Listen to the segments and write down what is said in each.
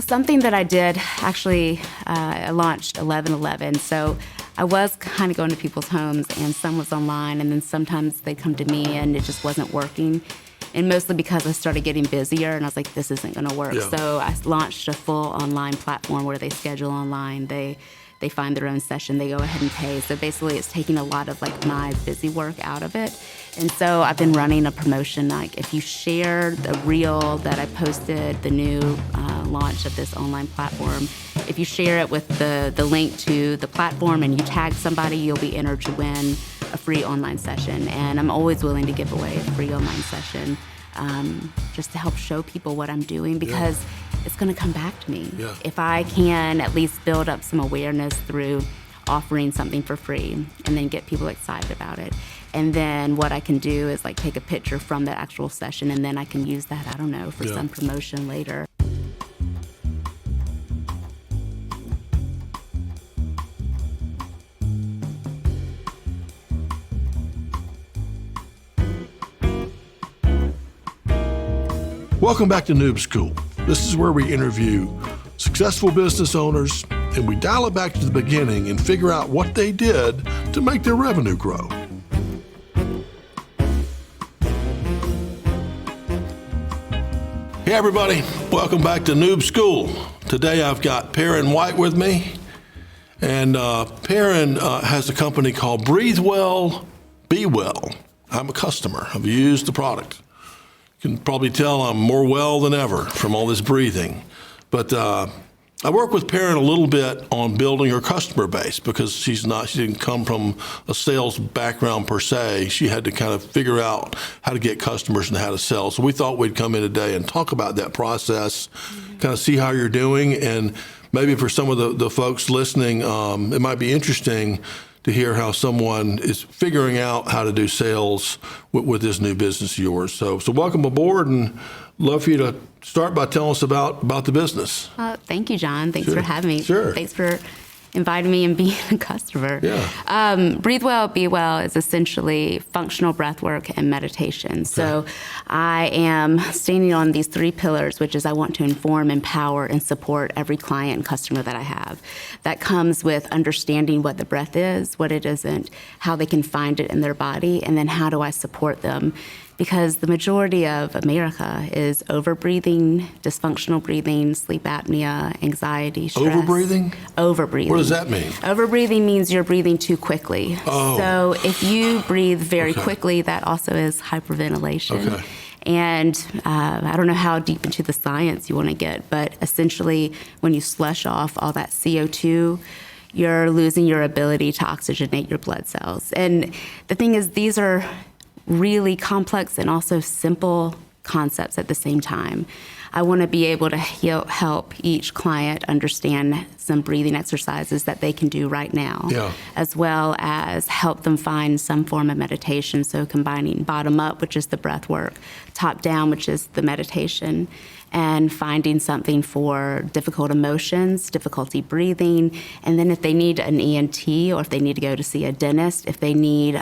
Something that I did, actually, I launched 11/11. So I was kind of going to people's homes, and some was online, and then sometimes they'd come to me and it just wasn't working. And mostly because I started getting busier, and I was like, this isn't going to work. Yeah. So I launched a full online platform where they schedule online. They find their own session. They go ahead and pay. So basically, it's taking a lot of like my busy work out of it. And so I've been running a promotion. Like if you share the reel that I posted, the new launch of this online platform, if you share it with the link to the platform and you tag somebody, you'll be entered to win a free online session. And I'm always willing to give away a free online session just to help show people what I'm doing, because it's going to come back to me. Yeah. If I can at least build up some awareness through offering something for free and then get people excited about it. And then what I can do is like take a picture from that actual session, and then I can use that, I don't know, for some promotion later. Welcome back to Noob School. This is where we interview successful business owners, and we dial it back to the beginning and figure out what they did to make their revenue grow. Hey everybody, welcome back to Noob School. Today I've got Perrin White with me, and Perrin has a company called Breathe Well, Be Well. I'm a customer. I've used the product. You can probably tell I'm more well than ever from all this breathing. But I work with Perrin a little bit on building her customer base, because she didn't come from a sales background per se. She had to kind of figure out how to get customers and how to sell. So we thought we'd come in today and talk about that process, kind of see how you're doing, and maybe for some of the folks listening, it might be interesting to hear how someone is figuring out how to do sales with this new business of yours. So welcome aboard, and love for you to start by telling us about the business. Thank you, John. Thanks Sure. for having me. Sure. Thanks for inviting me and being a customer. Yeah. Breathe Well, Be Well is essentially functional breath work and meditation. So I am standing on these three pillars, which is I want to inform, empower, and support every client and customer that I have. That comes with understanding what the breath is, what it isn't, how they can find it in their body, and then how do I support them. Because the majority of America is overbreathing, dysfunctional breathing, sleep apnea, anxiety, stress. Overbreathing? Overbreathing. What does that mean? Overbreathing means you're breathing too quickly. Oh. So if you breathe very quickly, that also is hyperventilation. Okay. And I don't know how deep into the science you want to get, but essentially when you slush off all that CO2, you're losing your ability to oxygenate your blood cells. And the thing is, these are really complex and also simple concepts at the same time. I want to be able to help each client understand some breathing exercises that they can do right now, as well as help them find some form of meditation. So combining bottom up, which is the breath work, top down, which is the meditation, and finding something for difficult emotions, difficulty breathing, and then if they need an ENT or if they need to go to see a dentist, if they need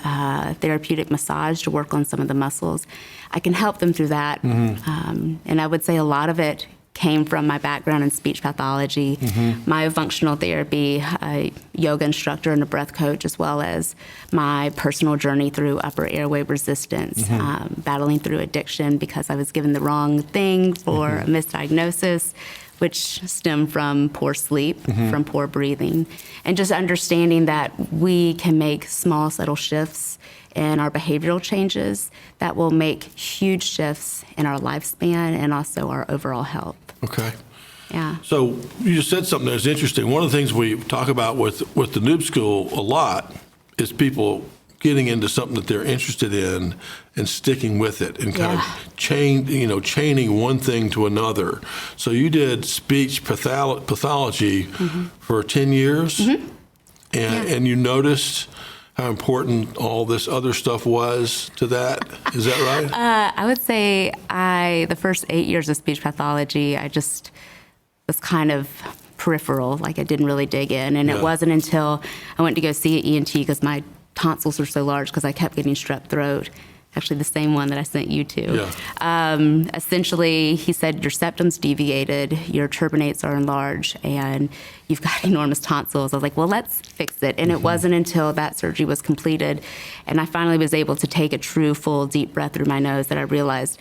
therapeutic massage to work on some of the muscles, I can help them through that. And I would say a lot of it came from my background in speech pathology, myofunctional therapy, a yoga instructor and a breath coach, as well as my personal journey through upper airway resistance, battling through addiction because I was given the wrong thing for a misdiagnosis, which stemmed from poor sleep, from poor breathing, and just understanding that we can make small, subtle shifts in our behavioral changes that will make huge shifts in our lifespan and also our overall health. Okay. Yeah. So you just said something that's interesting. One of the things we talk about with the Noob School a lot is people getting into something that they're interested in and sticking with it and kind of chaining one thing to another. So you did speech pathology for 10 years, and you noticed how important all this other stuff was to that. Is that right? I would say the first 8 years of speech pathology, I just was kind of peripheral, like I didn't really dig in. And it wasn't until I went to go see an ENT because my tonsils were so large because I kept getting strep throat actually the same one that I sent you to. Yeah. Essentially, he said your septum's deviated, your turbinates are enlarged, and you've got enormous tonsils. I was like, well, let's fix it. And it wasn't until that surgery was completed and I finally was able to take a true, full, deep breath through my nose that I realized,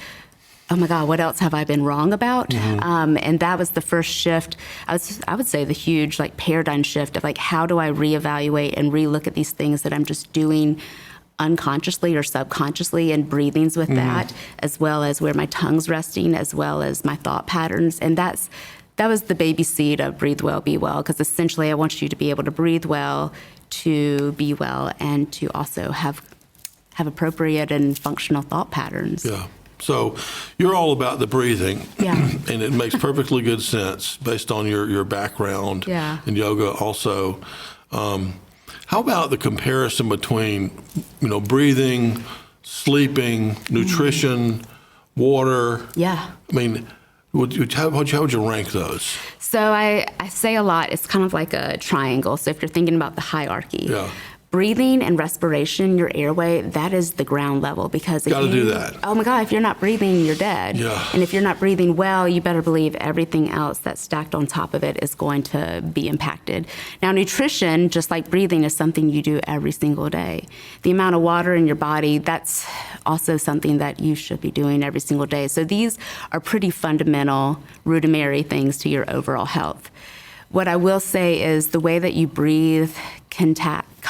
oh my God, what else have I been wrong about? And that was the first shift. I would say the huge paradigm shift of how do I reevaluate and relook at these things that I'm just doing unconsciously or subconsciously, and breathing's with that, as well as where my tongue's resting, as well as my thought patterns. And that was the baby seed of Breathe Well, Be Well, because essentially I want you to be able to breathe well, to be well, and to also have appropriate and functional thought patterns. Yeah. So you're all about the breathing, Yeah. and it makes perfectly good sense based on your background Yeah. in yoga also. How about the comparison between, breathing, sleeping, nutrition, water? Yeah. I mean, how would you rank those? So I say a lot, it's kind of like a triangle. So if you're thinking about the hierarchy, Yeah. breathing and respiration, your airway, that is the ground level. Because if Gotta do that. Oh my God, if you're not breathing, you're dead. Yeah. And if you're not breathing well, you better believe everything else that's stacked on top of it is going to be impacted. Now, nutrition, just like breathing, is something you do every single day. The amount of water in your body, that's also something that you should be doing every single day. So these are pretty fundamental, rudimentary things to your overall health. What I will say is the way that you breathe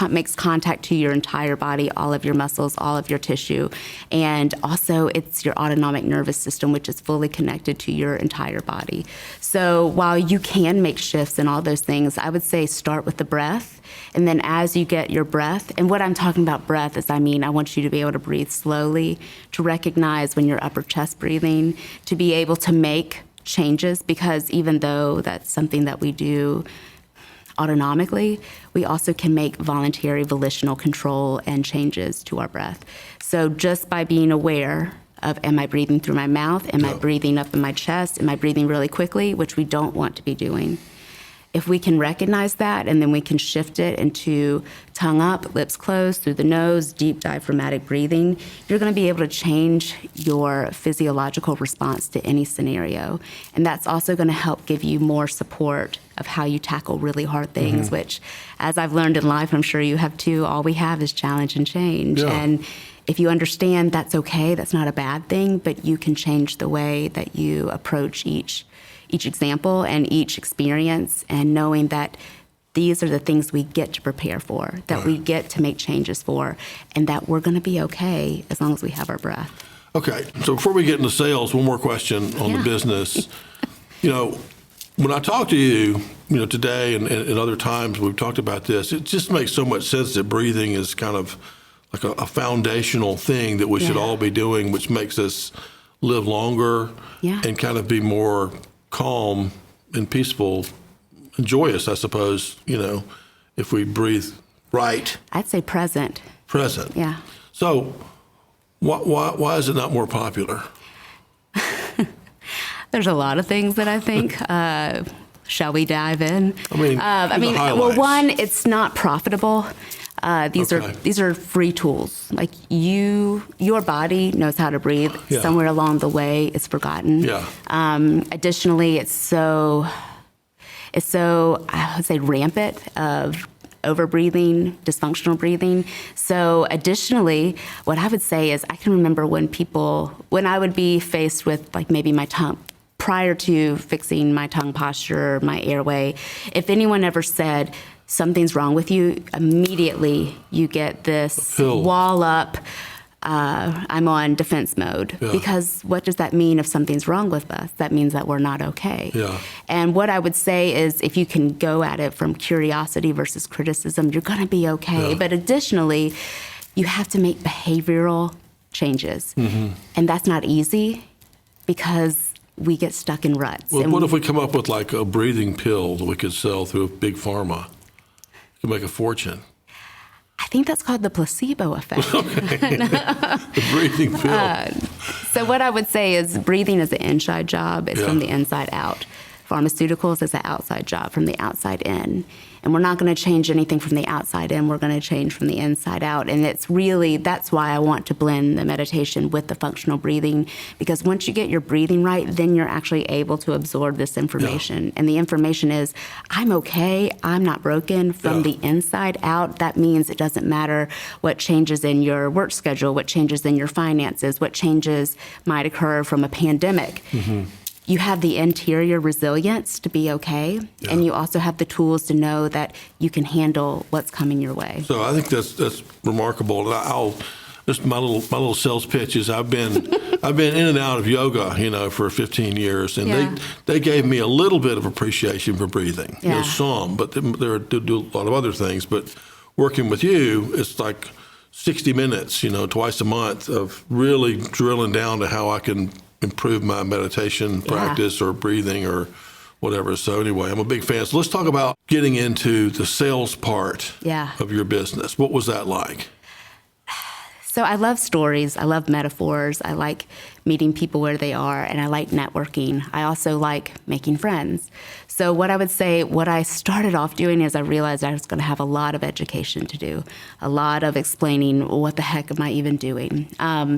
makes contact to your entire body, all of your muscles, all of your tissue, and also it's your autonomic nervous system, which is fully connected to your entire body. So while you can make shifts in all those things, I would say start with the breath, and then as you get your breath, and what I'm talking about breath is, I want you to be able to breathe slowly, to recognize when you're upper chest breathing, to be able to make changes, because even though that's something that we do autonomically, we also can make voluntary volitional control and changes to our breath. So just by being aware of, am I breathing through my mouth? Am I breathing up in my chest? Am I breathing really quickly, which we don't want to be doing? If we can recognize that, and then we can shift it into tongue up, lips closed, through the nose, deep diaphragmatic breathing, you're going to be able to change your physiological response to any scenario. And that's also going to help give you more support of how you tackle really hard things, which, as I've learned in life, I'm sure you have too, all we have is challenge and change. Yeah. And if you understand that's okay, that's not a bad thing, but you can change the way that you approach each example and each experience, and knowing that these are the things we get to prepare for, that we get to make changes for, and that we're going to be okay as long as we have our breath. Okay, so before we get into sales, one more question on the business. When I talk to you, today and other times we've talked about this, it just makes so much sense that breathing is kind of like a foundational thing that we should all be doing, which makes us live longer and kind of be more calm and peaceful and joyous, I suppose, if we breathe right. I'd say present. Present. Yeah. So why is it not more popular? There's a lot of things that I think. Shall we dive in? Well, one, it's not profitable. These are free tools. Like your body knows how to breathe. Yeah. Somewhere along the way, it's forgotten. Yeah. Additionally, it's so I would say rampant of overbreathing, dysfunctional breathing. So additionally, what I would say is I can remember when I would be faced with maybe my tongue, prior to fixing my tongue posture, my airway, if anyone ever said, something's wrong with you, immediately you get this wall up, I'm on defense mode. Yeah. Because what does that mean if something's wrong with us? That means that we're not okay. Yeah. And what I would say is if you can go at it from curiosity versus criticism, you're going to be okay. Yeah. But additionally, you have to make behavioral changes. And that's not easy because we get stuck in ruts. Well, what if we come up with a breathing pill that we could sell through Big Pharma? You could make a fortune. I think that's called the placebo effect. The breathing pill. So what I would say is breathing is an inside job. It's from the inside out. Pharmaceuticals is an outside job from the outside in. And we're not going to change anything from the outside in. We're going to change from the inside out. And that's why I want to blend the meditation with the functional breathing, because once you get your breathing right, then you're actually able to absorb this information. And the information is, I'm okay, I'm not broken from the inside out. That means it doesn't matter what changes in your work schedule, what changes in your finances, what changes might occur from a pandemic. You have the interior resilience to be okay, and you also have the tools to know that you can handle what's coming your way. So I think that's remarkable. And just my little sales pitch is I've been in and out of yoga, for 15 years, and they gave me a little bit of appreciation for breathing. Some, but they do a lot of other things. But working with you, it's like 60 minutes, twice a month of really drilling down to how I can improve my meditation practice or breathing or whatever. So anyway, I'm a big fan. So let's talk about getting into the sales part of your business. What was that like? So I love stories. I love metaphors. I like meeting people where they are, and I like networking. I also like making friends. So what I would say, what I started off doing is I realized I was going to have a lot of education to do, a lot of explaining what the heck am I even doing.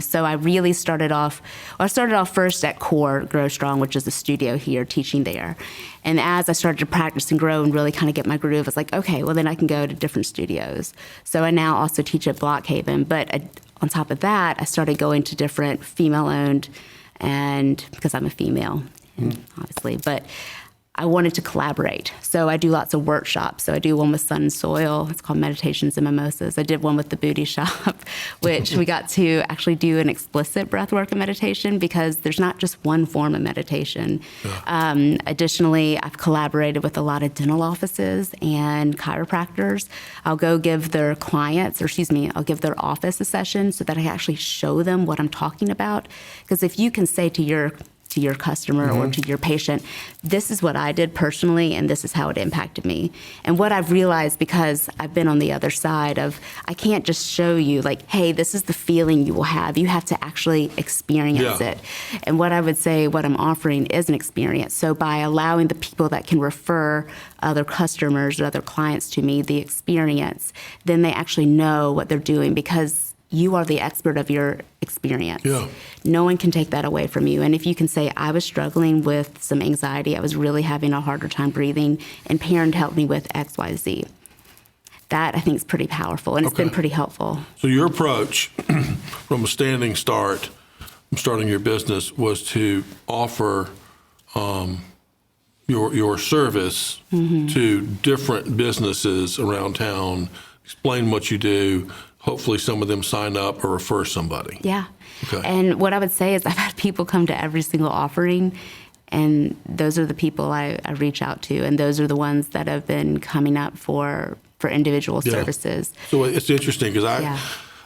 So I really started off first at Core Grow Strong, which is a studio here, teaching there. And as I started to practice and grow and really kind of get my groove, I was like, okay, well then I can go to different studios. So I now also teach at Blockhaven, but on top of that, I started going to different female-owned, and because I'm a female, obviously, but I wanted to collaborate. So I do lots of workshops. So I do one with Sun and Soil. It's called Meditations and Mimosas. I did one with the Booty Shop, which we got to actually do an explicit breathwork and meditation, because there's not just one form of meditation. Additionally, I've collaborated with a lot of dental offices and chiropractors. I'll go give their clients, I'll give their office a session so that I actually show them what I'm talking about. Because if you can say to your customer or to your patient, this is what I did personally, and this is how it impacted me. And what I've realized, because I've been on the other side of, I can't just show you like, hey, this is the feeling you will have. You have to actually experience it. And what I would say, what I'm offering is an experience. So by allowing the people that can refer other customers or other clients to me the experience, then they actually know what they're doing, because you are the expert of your experience. No one can take that away from you. And if you can say, I was struggling with some anxiety, I was really having a harder time breathing, and Perrin helped me with X, Y, Z. That, I think, is pretty powerful, and it's been pretty helpful. So your approach from a standing start, from starting your business, was to offer your service to different businesses around town, explain what you do. Hopefully some of them sign up or refer somebody. And what I would say is I've had people come to every single offering, and those are the people I reach out to, and those are the ones that have been coming up for individual services. So it's interesting, because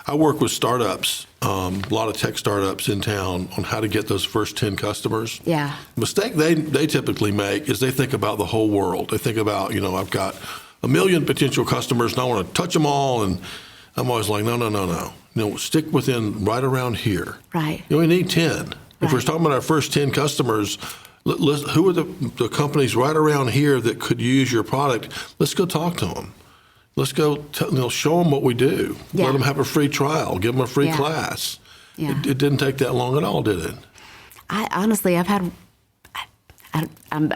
I work with startups, a lot of tech startups in town, on how to get those first 10 customers. The mistake they typically make is they think about the whole world. They think about, I've got 1 million potential customers and I want to touch them all, and I'm always like, no. Stick within right around here. You only need 10. If we're talking about our first 10 customers, who are the companies right around here that could use your product? Let's go talk to them. Let's go show them what we do. Let them have a free trial. Give them a free class. It didn't take that long at all, did it? I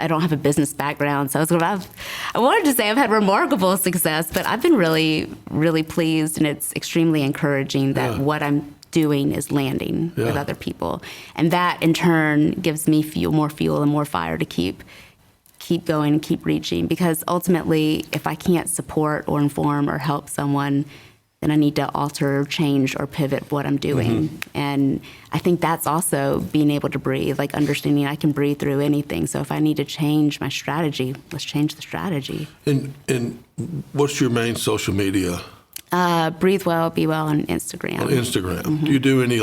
don't have a business background, so I wanted to say I've had remarkable success, but I've been really, really pleased, and it's extremely encouraging that what I'm doing is landing with other people. And that, in turn, gives me more fuel and more fire to keep going and keep reaching, because ultimately, if I can't support or inform or help someone, then I need to alter, change, or pivot what I'm doing. And I think that's also being able to breathe, like understanding I can breathe through anything. So if I need to change my strategy, let's change the strategy. And what's your main social media? Breathe Well, Be Well on Instagram. On Instagram. Do you do any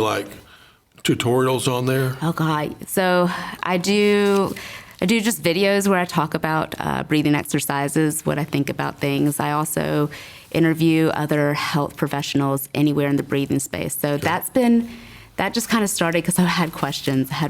tutorials on there? Oh God. So I do just videos where I talk about breathing exercises, what I think about things. I also interview other health professionals anywhere in the breathing space. So that just kind of started because I had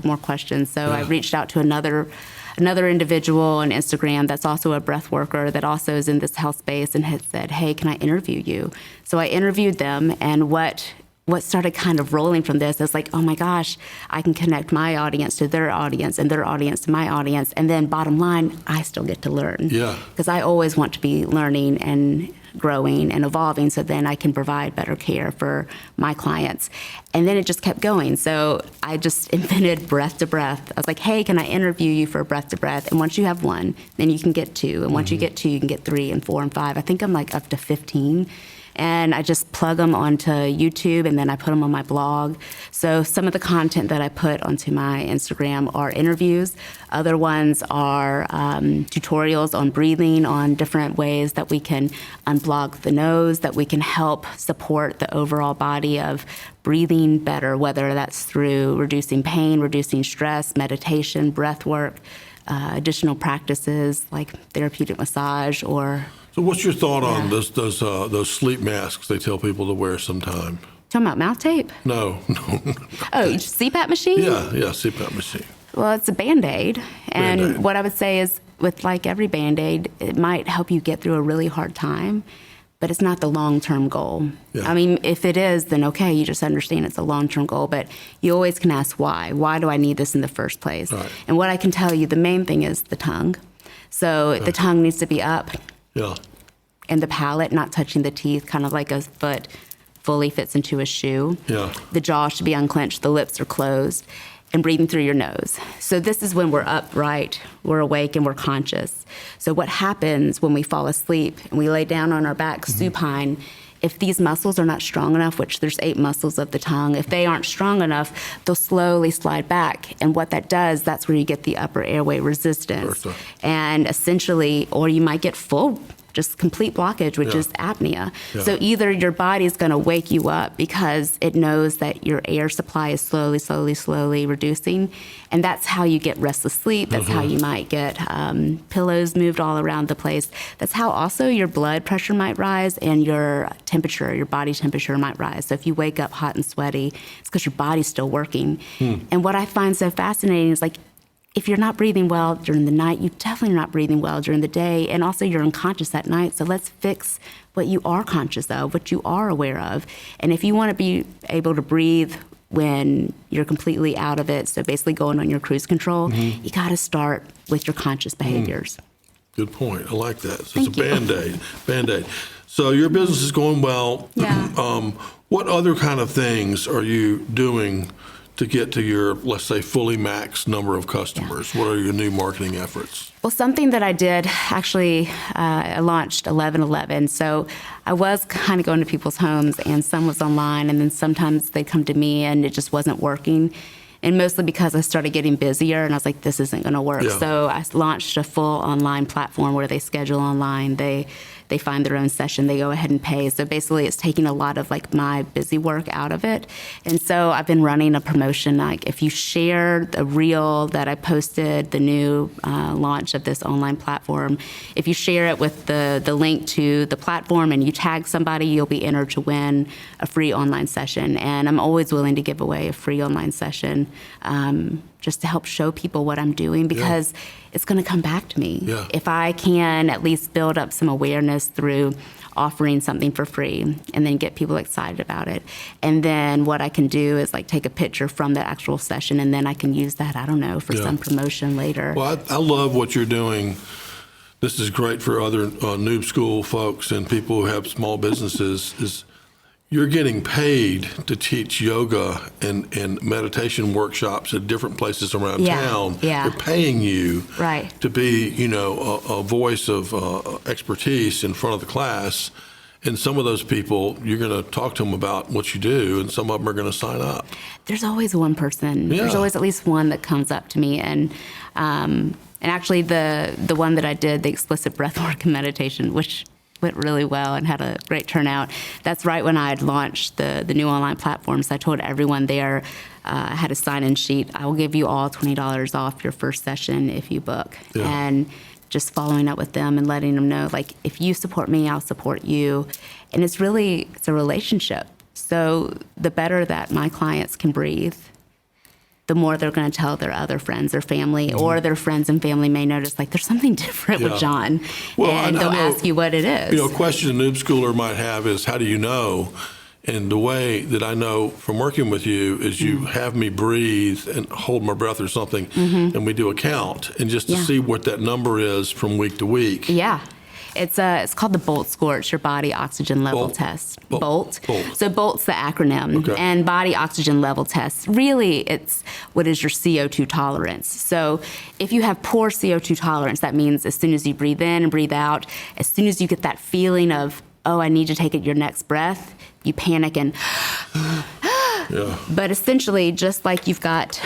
more questions. So I reached out to another another individual on Instagram that's also a breath worker that also is in this health space and had said, hey, can I interview you? So I interviewed them, and what started kind of rolling from this is like, oh my gosh, I can connect my audience to their audience and their audience to my audience. And then bottom line, I still get to learn. Yeah. Because I always want to be learning and growing and evolving, so then I can provide better care for my clients. And then it just kept going. So I just invented breath to breath. I was like, hey, can I interview you for breath to breath? And once you have one, then you can get two. And once you get two, you can get 3 and 4 and 5. I think I'm like up to 15. And I just plug them onto YouTube, and then I put them on my blog. So some of the content that I put onto my Instagram are interviews. Other ones are tutorials on breathing, on different ways that we can unblock the nose, that we can help support the overall body of breathing better, whether that's through reducing pain, reducing stress, meditation, breath work, additional practices like therapeutic massage or... So what's your thought on those sleep masks they tell people to wear sometime? Talking about mouth tape? No. Oh, CPAP machine? Yeah, CPAP machine. Well, it's a Band-Aid. And Band-Aid. What I would say is, with like every Band-Aid, it might help you get through a really hard time, but it's not the long-term goal. Yeah. I mean, if it is, then okay, you just understand it's a long-term goal, but you always can ask why. Why do I need this in the first place? Right. And what I can tell you, the main thing is the tongue. So the tongue needs to be up. Yeah. And the palate not touching the teeth, kind of like a foot fully fits into a shoe. Yeah. The jaw should be unclenched, the lips are closed, and breathing through your nose. So this is when we're upright, we're awake, and we're conscious. So what happens when we fall asleep and we lay down on our back supine, if these muscles are not strong enough, which there's 8 muscles of the tongue, if they aren't strong enough, they'll slowly slide back. And what that does, that's where you get the upper airway resistance. Bertha. And essentially, or you might get full, just complete blockage, which is apnea. Yeah. So either your body's gonna wake you up because it knows that your air supply is slowly reducing. And that's how you get restless sleep. That's how you might get pillows moved all around the place. That's how also your blood pressure might rise and your temperature, your body temperature might rise. So if you wake up hot and sweaty, it's because your body's still working. And what I find so fascinating is like, if you're not breathing well during the night, you definitely are not breathing well during the day, and also you're unconscious at night. So let's fix what you are conscious of, what you are aware of. And if you want to be able to breathe when you're completely out of it, so basically going on your cruise control, you got to start with your conscious behaviors. Good point. I like that. So Thank it's a you. Band-Aid. So your business is going well. Yeah. What other kind of things are you doing to get to your, let's say, fully max number of customers? What are your new marketing efforts? Well, something that I did, actually, I launched 11/11. So I was kind of going to people's homes, and some was online, and then sometimes they'd come to me, and it just wasn't working. And mostly because I started getting busier, and I was like, this isn't going to work. Yeah. So I launched a full online platform where they schedule online. They find their own session. They go ahead and pay. So basically, it's taking a lot of like my busy work out of it. And so I've been running a promotion. Like if you share the reel that I posted, the new launch of this online platform, if you share it with the link to the platform and you tag somebody, you'll be entered to win a free online session. And I'm always willing to give away a free online session just to help show people what I'm doing, because it's going to come back to me. Yeah. If I can at least build up some awareness through offering something for free and then get people excited about it. And then what I can do is like take a picture from the actual session, and then I can use that, I don't know, for some promotion later. Well, I love what you're doing. This is great for other Noob School folks and people who have small businesses. Is you're getting paid to teach yoga and meditation workshops at different places around town. Yeah. They're paying you Right. to be, a voice of expertise in front of the class. And some of those people, you're going to talk to them about what you do, and some of them are going to sign up. There's always one person. Yeah. There's always at least one that comes up to me. And actually the one that I did, the explicit breathwork and meditation, which went really well and had a great turnout. That's right when I had launched the new online platform. So I told everyone there, I had a sign-in sheet. I will give you all $20 off your first session if you book. Yeah. And just following up with them and letting them know, like, if you support me, I'll support you. And it's a relationship. So the better that my clients can breathe, the more they're going to tell their other friends or family, or their friends and family may notice, like, there's something different with John. Well, and they'll ask you what it is. A question a Noob Schooler might have is, how do you know? And the way that I know from working with you is you have me breathe and hold my breath or something, and we do a count, and just to see what that number is from week to week. Yeah. It's called the BOLT score. It's your body oxygen level test. BOLT. So BOLT's the acronym. Okay. And body oxygen level test, really, it's what is your CO2 tolerance. So if you have poor CO2 tolerance, that means as soon as you breathe in and breathe out, as soon as you get that feeling of, oh, I need to take your next breath, you panic and But essentially, just like you've got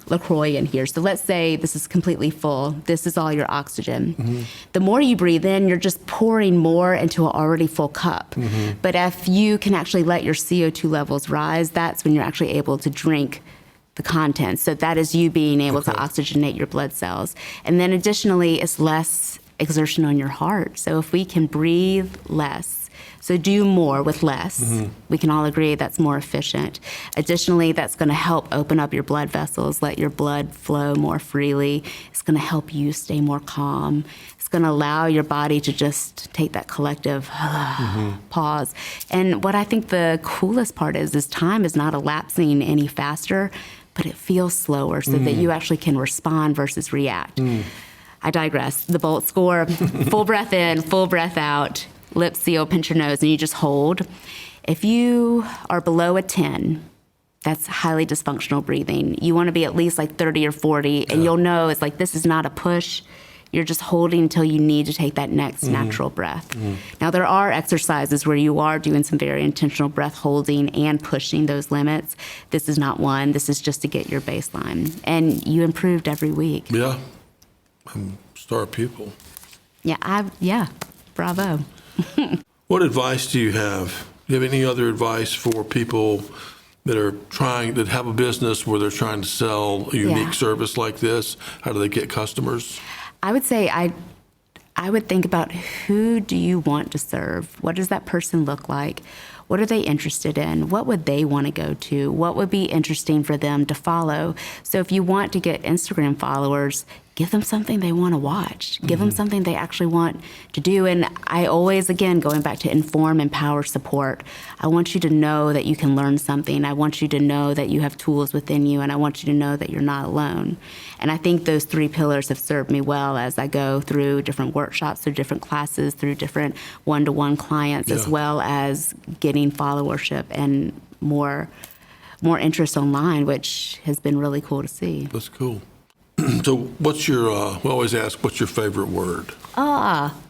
LaCroix in here. So let's say this is completely full. This is all your oxygen. The more you breathe in, you're just pouring more into an already full cup. But if you can actually let your CO2 levels rise, that's when you're actually able to drink the contents. So that is you being able to oxygenate your blood cells. And then additionally, it's less exertion on your heart. So if we can breathe less, so do more with less. We can all agree that's more efficient. Additionally, that's going to help open up your blood vessels, let your blood flow more freely. It's going to help you stay more calm. It's going to allow your body to just take that collective pause. And what I think the coolest part is time is not elapsing any faster, but it feels slower so that you actually can respond versus react. I digress. The BOLT score, full breath in, full breath out. Lips seal, pinch your nose, and you just hold. If you are below a 10, that's highly dysfunctional breathing. You want to be at least like 30 or 40, and you'll know it's like this is not a push. You're just holding until you need to take that next natural breath. Now, there are exercises where you are doing some very intentional breath holding and pushing those limits. This is not one. This is just to get your baseline. And you improved every week. Yeah. I'm a star pupil. Yeah, bravo. What advice do you have? Do you have any other advice for people that are that have a business where they're trying to sell a unique service like this? How do they get customers? I would say I would think about, who do you want to serve? What does that person look like? What are they interested in? What would they want to go to? What would be interesting for them to follow? So if you want to get Instagram followers, give them something they want to watch. Give them something they actually want to do. And I always, again, going back to inform, empower, support, I want you to know that you can learn something. I want you to know that you have tools within you, and I want you to know that you're not alone. And I think those 3 pillars have served me well as I go through different workshops, through different classes, through different one-to-one clients, as well as getting followership and more interest online, which has been really cool to see. That's cool. So what's your, we always ask, what's your favorite word?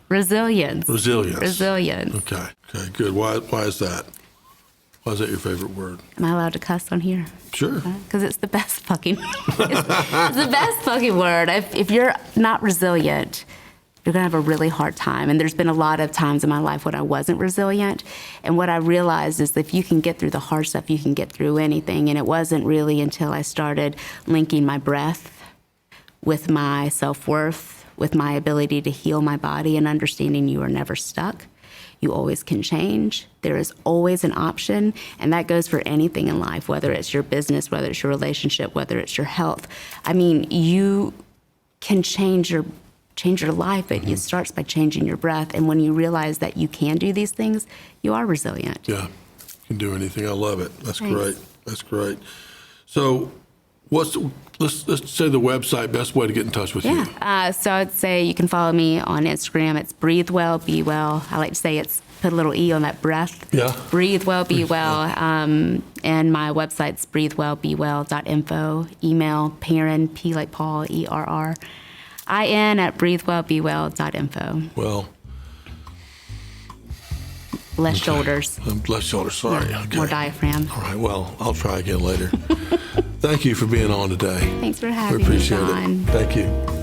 Resilience. Resilience. Resilience. Okay, good. Why is that? Why is that your favorite word? Am I allowed to cuss on here? Sure. Because it's the best fucking, it's the best fucking word. If you're not resilient, you're going to have a really hard time. And there's been a lot of times in my life when I wasn't resilient. And what I realized is that if you can get through the hard stuff, you can get through anything. And it wasn't really until I started linking my breath with my self-worth, with my ability to heal my body, and understanding you are never stuck. You always can change. There is always an option, and that goes for anything in life, whether it's your business, whether it's your relationship, whether it's your health. I mean, you can change your life, but it starts by changing your breath. And when you realize that you can do these things, you are resilient. Yeah, you can do anything. I love it. That's great. That's great. So let's say the website, best way to get in touch with you. So I'd say you can follow me on Instagram. It's Breathe Well, Be Well. I like to say it's put a little E on that breath. Yeah. Breathe Well, Be Well. And my website's breathewellbewell.info. Email Perrin, P like Paul, ERRIN at breathewellbewell.info. Well. Less shoulders. Less shoulders, sorry. Yeah, okay. More diaphragm. All right, well, I'll try again later. Thank you for being on today. Thanks for having me, John. We appreciate it. Thank you.